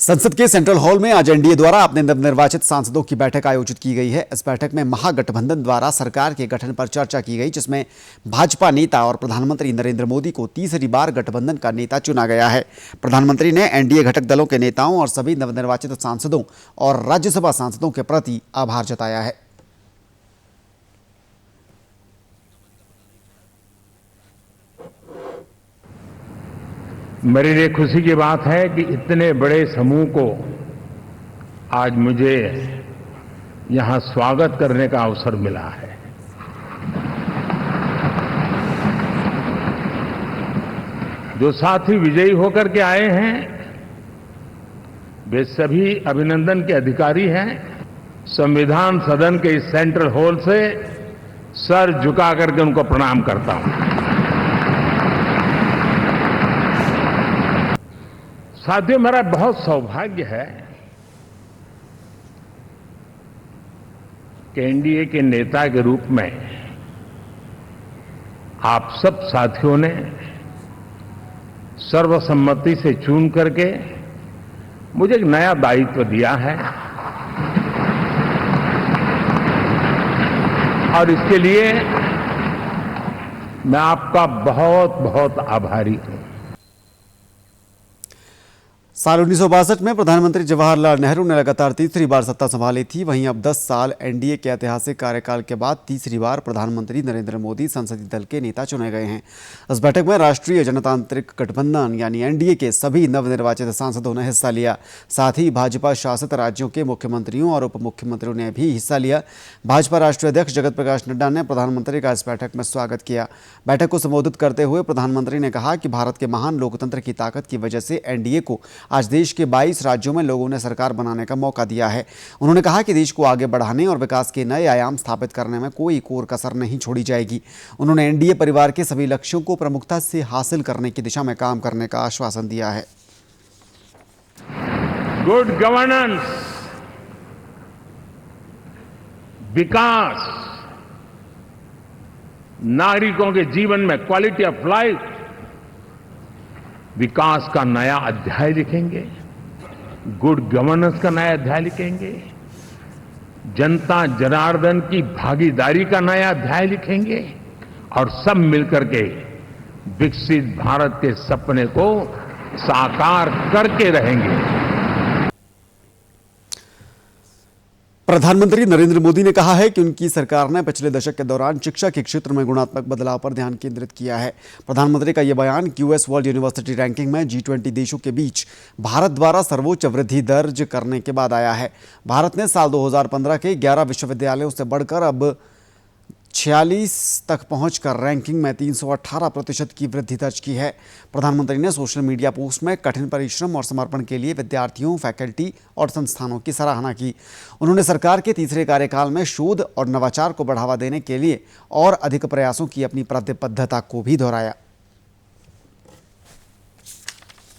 संसद के central hall में आज एनडीए द्वारा अपने नवनिर्वाचित सांसदों की बैठक आयोजित की गई है। इस बैठक में महागठबंधन द्वारा सरकार के गठन पर चर्चा की गई, जिसमें भाजपा नेता और प्रधानमंत्री नरेंद्र मोदी को तीसरी बार गठबंधन का नेता चुना गया है। प्रधानमंत्री ने एनडीए घटक दलों के नेताओं और सभी नवनिर्वाचित सांसदों और राज्यसभा सांसदों के प्रति आभार जताया है। मेरे लिए खुशी की बात है कि इतने बड़े समूह को आज मुझे यहां स्वागत करने का अवसर मिला है। जो साथी विजयी होकर के आए हैं वे सभी अभिनंदन के अधिकारी हैं। संविधान सदन के इस सेंट्रल हॉल से सर झुका करके उनको प्रणाम करता हूं। साथियों, मेरा बहुत सौभाग्य है कि एनडीए के नेता के रूप में आप सब साथियों ने सर्वसम्मति से चुन करके मुझे एक नया दायित्व दिया है और इसके लिए मैं आपका बहुत बहुत आभारी हूं। साल 1962 में प्रधानमंत्री जवाहरलाल नेहरू ने लगातार तीसरी बार सत्ता संभाली थी। वहीं अब 10 साल एनडीए के ऐतिहासिक कार्यकाल के बाद तीसरी बार प्रधानमंत्री नरेंद्र मोदी संसदीय दल के नेता चुने गए हैं। इस बैठक में राष्ट्रीय जनतांत्रिक गठबंधन यानी एनडीए के सभी नवनिर्वाचित सांसदों ने हिस्सा लिया। साथ ही भाजपा शासित राज्यों के मुख्यमंत्रियों और उप मुख्यमंत्रियों ने भी हिस्सा लिया। भाजपा राष्ट्रीय अध्यक्ष जगत प्रकाश नड्डा ने प्रधानमंत्री का इस बैठक में स्वागत किया। बैठक को संबोधित करते हुए प्रधानमंत्री ने कहा कि भारत के महान लोकतंत्र की ताकत की वजह से एनडीए को आज देश के 22 राज्यों में लोगों ने सरकार बनाने का मौका दिया है। उन्होंने कहा कि देश को आगे बढ़ाने और विकास के नए आयाम स्थापित करने में कोई कोर कसर नहीं छोड़ी जाएगी। उन्होंने एनडीए परिवार के सभी लक्ष्यों को प्रमुखता से हासिल करने की दिशा में काम करने का आश्वासन दिया है। गुड गवर्नेंस, विकास, नागरिकों के जीवन में क्वालिटी ऑफ लाइफ, विकास का नया अध्याय लिखेंगे, गुड गवर्नेंस का नया अध्याय लिखेंगे, जनता जनार्दन की भागीदारी का नया अध्याय लिखेंगे और सब मिलकर के विकसित भारत के सपने को साकार करके रहेंगे। प्रधानमंत्री नरेंद्र मोदी ने कहा है कि उनकी सरकार ने पिछले दशक के दौरान शिक्षा के क्षेत्र में गुणात्मक बदलाव पर ध्यान केंद्रित किया है। प्रधानमंत्री का यह बयान क्यूएस वर्ल्ड यूनिवर्सिटी रैंकिंग में G20 देशों के बीच भारत द्वारा सर्वोच्च वृद्धि दर्ज करने के बाद आया है। भारत ने साल 2015 के 11 विश्वविद्यालयों से बढ़कर अब 46 तक पहुंचकर रैंकिंग में 318% की वृद्धि दर्ज की है। प्रधानमंत्री ने सोशल मीडिया पोस्ट में कठिन परिश्रम और समर्पण के लिए विद्यार्थियों, फैकल्टी और संस्थानों की सराहना की। उन्होंने सरकार के तीसरे कार्यकाल में शोध और नवाचार को बढ़ावा देने के लिए और अधिक प्रयासों की अपनी प्रतिबद्धता को भी दोहराया।